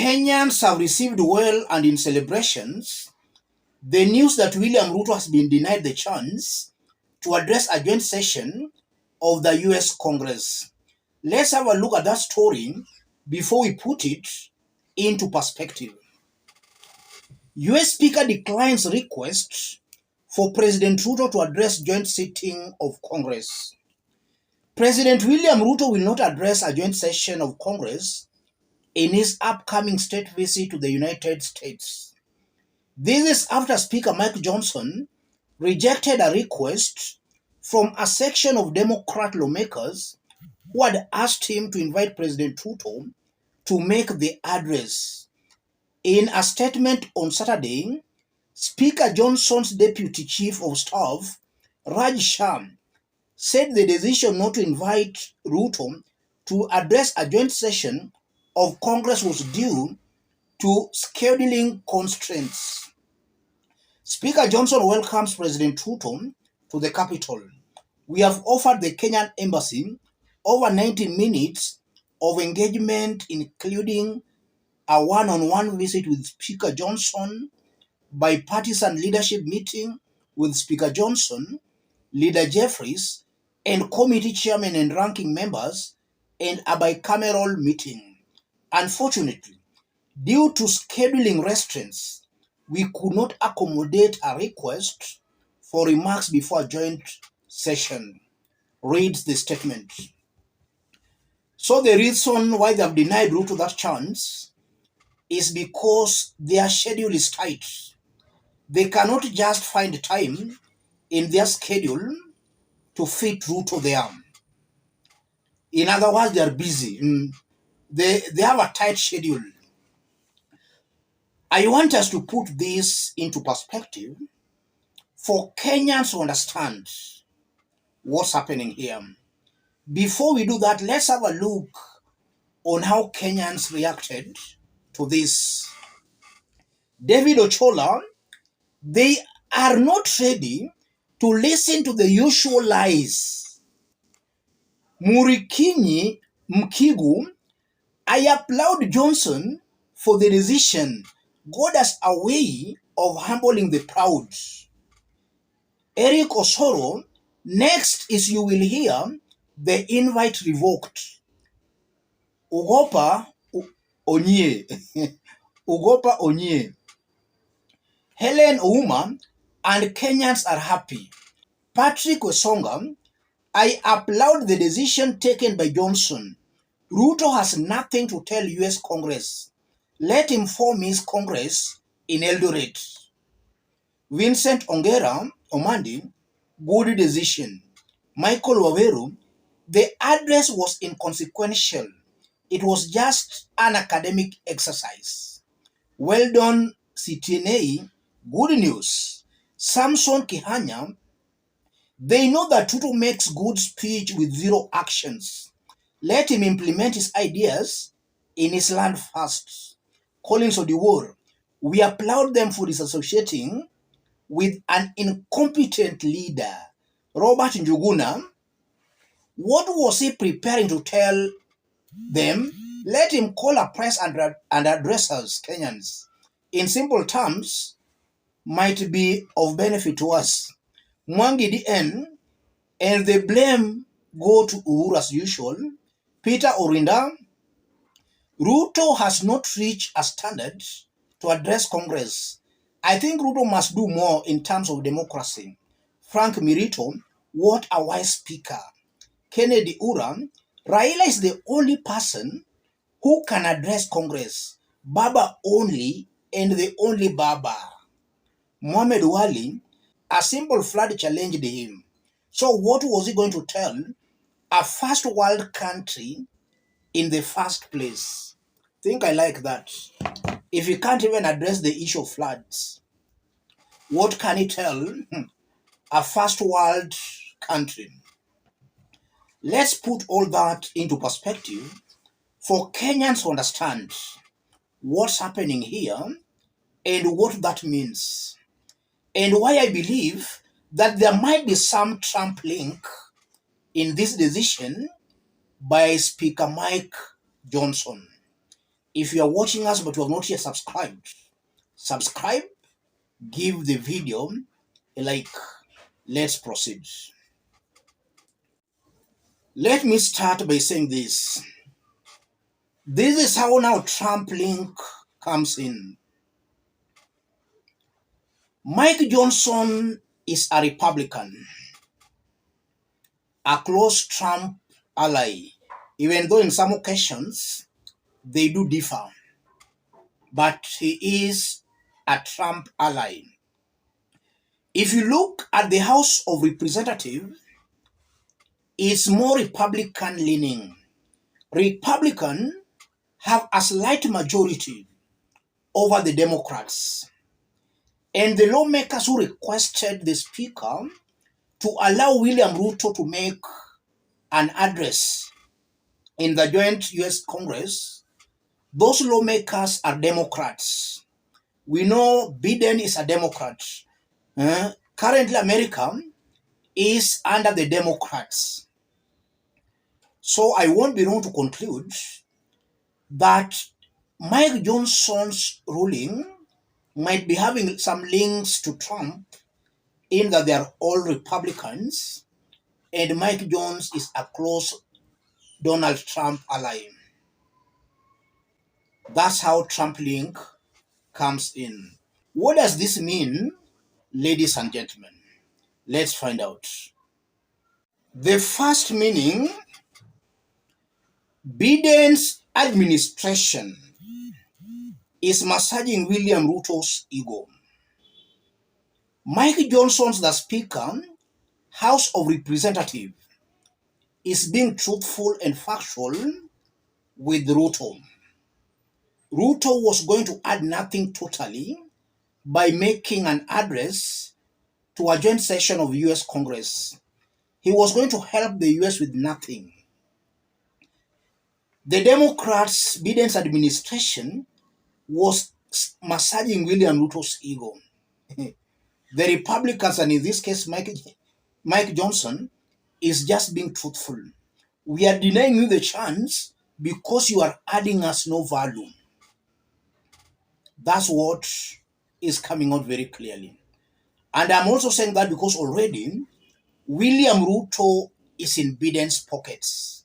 Kenyans have received well and in celebrations the news that William Ruto has been denied the chance to address a joint session of the US Congress. Let's have a look at that story before we put it into perspective. US Speaker declines request for President Ruto to address joint sitting of Congress. President William Ruto will not address a joint session of Congress in his upcoming state visit to the United States. This is after Speaker Mike Johnson rejected a request from a section of Democrat lawmakers who had asked him to invite President Ruto to make the address. In a statement on Saturday, Speaker Johnson's Deputy Chief of Staff, Raj Shah, said the decision not to invite Ruto to address a joint session of Congress was due to scheduling constraints. Speaker Johnson welcomes President Ruto to the Capitol. We have offered the Kenyan Embassy over 90 minutes of engagement, including a one-on-one visit with Speaker Johnson, bipartisan leadership meeting with Speaker Johnson, Leader Jeffries, and committee chairmen and ranking members, and a bicameral meeting. Unfortunately, due to scheduling restraints, we could not accommodate a request for remarks before a joint session, reads the statement. So the reason why they have denied Ruto that chance is because their schedule is tight. They cannot just find time in their schedule to fit Ruto there. In other words, they are busy. They have a tight schedule. I want us to put this into perspective for Kenyans to understand what's happening here. Before we do that, let's have a look on how Kenyans reacted to this. David Ochola, they are not ready to listen to the usual lies. Murikinyi Mkigu, I applaud Johnson for the decision. God has a way of humbling the proud. Eric Osoro, next is you will hear the invite revoked. Ugopa Onye. Ugopa Onye. Helen Ouma, and Kenyans are happy. Patrick Wesonga, I applaud the decision taken by Johnson. Ruto has nothing to tell US Congress. Let him form his Congress in Eldoret. Vincent Ongera Omandi, good decision. Michael Waweru, the address was inconsequential. It was just an academic exercise. Well done, CTNA. Good news. Samson Kihanya, they know that Ruto makes good speech with zero actions. Let him implement his ideas in his land first. Collins Odiwuor, we applaud them for disassociating with an incompetent leader. Robert Njuguna, what was he preparing to tell them? Let him call a press and address us, Kenyans. In simple terms, might be of benefit to us. Mwangi DN, and the blame go to Uhuru as usual. Peter Orinda, Ruto has not reached a standard to address Congress. I think Ruto must do more in terms of democracy. Frank Mirito, what a wise speaker. Kennedy Uram, Raila is the only person who can address Congress. Baba only, and the only Baba. Mohamed Wali, a simple flood challenged him. So what was he going to tell a first world country in the first place? Think I like that. If he can't even address the issue of floods, what can he tell a first world country? Let's put all that into perspective for Kenyans to understand what's happening here and what that means, and why I believe that there might be some Trump link in this decision by Speaker Mike Johnson. If you are watching us but you have not yet subscribed, subscribe, give the video a like. Let's proceed. Let me start by saying this. This is how now Trump link comes in. Mike Johnson is a Republican, a close Trump ally, even though in some occasions they do differ, but he is a Trump ally. If you look at the House of Representatives, it's more Republican leaning. Republicans have a slight majority over the Democrats. And the lawmakers who requested the Speaker to allow William Ruto to make an address in the joint US Congress, those lawmakers are Democrats. We know Biden is a Democrat. Currently, America is under the Democrats. So I won't be wrong to conclude that Mike Johnson's ruling might be having some links to Trump in that they are all Republicans and Mike Jones is a close Donald Trump ally. That's how Trump link comes in. What does this mean, ladies and gentlemen? Let's find out. The first meaning, Biden's administration is massaging William Ruto's ego. Mike Johnson's the Speaker, House of Representatives, is being truthful and factual with Ruto. Ruto was going to add nothing totally by making an address to a joint session of US Congress. He was going to help the US with nothing. The Democrats, Biden's administration, was massaging William Ruto's ego. The Republicans, and in this case, Mike Johnson, is just being truthful. We are denying you the chance because you are adding us no value. That's what is coming out very clearly. And I'm also saying that because already William Ruto is in Biden's pockets.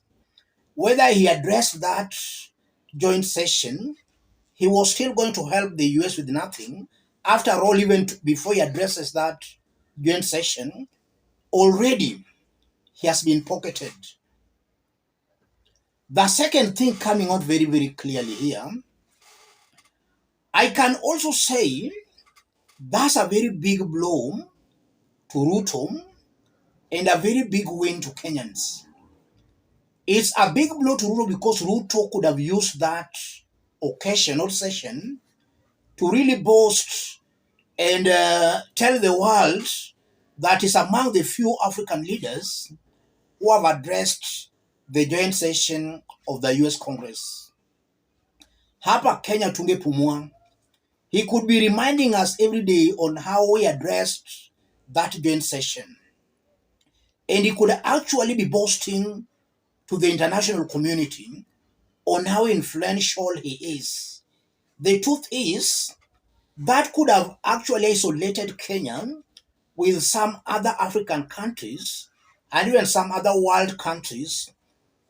Whether he addressed that joint session, he was still going to help the US with nothing. After all, even before he addresses that joint session, already he has been pocketed. The second thing coming out very, very clearly here, I can also say that's a very big blow to Ruto and a very big win to Kenyans. It's a big blow to Ruto because Ruto could have used that occasion or session to really boast and tell the world that is among the few African leaders who have addressed the joint session of the US Congress. Hapa Kenya tungepumua. He could be reminding us every day on how we addressed that joint session. And he could actually be boasting to the international community on how influential he is. The truth is, that could have actually isolated Kenya with some other African countries and even some other world countries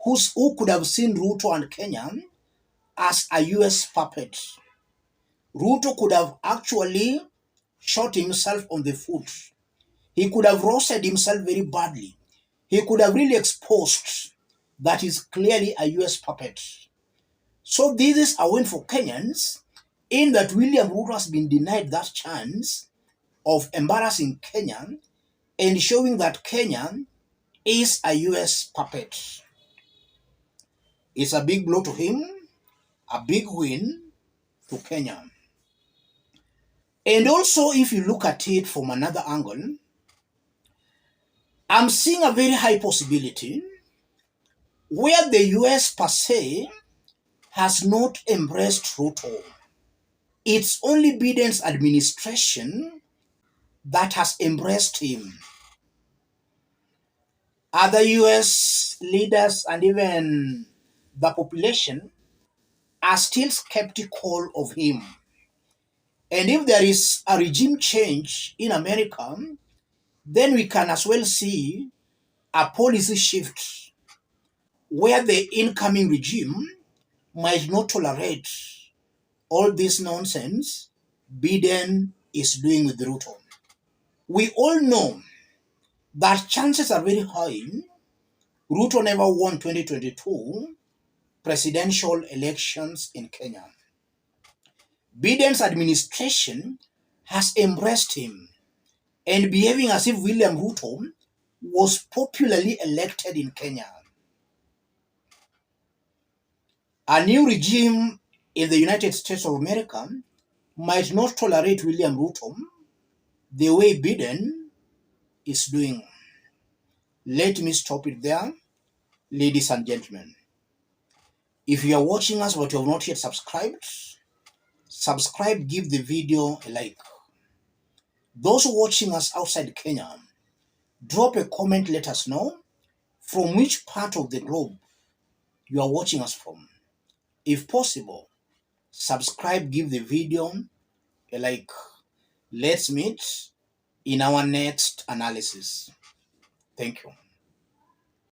who could have seen Ruto and Kenya as a US puppet. Ruto could have actually shot himself on the foot. He could have roasted himself very badly. He could have really exposed that he's clearly a US puppet. So this is a win for Kenyans in that William Ruto has been denied that chance of embarrassing Kenya and showing that Kenya is a US puppet. It's a big blow to him, a big win to Kenya. And also, if you look at it from another angle, I'm seeing a very high possibility where the US per se has not embraced Ruto. It's only Biden's administration that has embraced him. Other US leaders and even the population are still skeptical of him. And if there is a regime change in America, then we can as well see a policy shift where the incoming regime might not tolerate all this nonsense Biden is doing with Ruto. We all know that chances are very high Ruto never won 2022 presidential elections in Kenya. Biden's administration has embraced him and behaving as if William Ruto was popularly elected in Kenya. A new regime in the United States of America might not tolerate William Ruto the way Biden is doing. Let me stop it there, ladies and gentlemen. If you are watching us but you have not yet subscribed, subscribe, give the video a like. Those watching us outside Kenya, drop a comment, let us know from which part of the globe you are watching us from. If possible, subscribe, give the video a like. Let's meet in our next analysis. Thank you.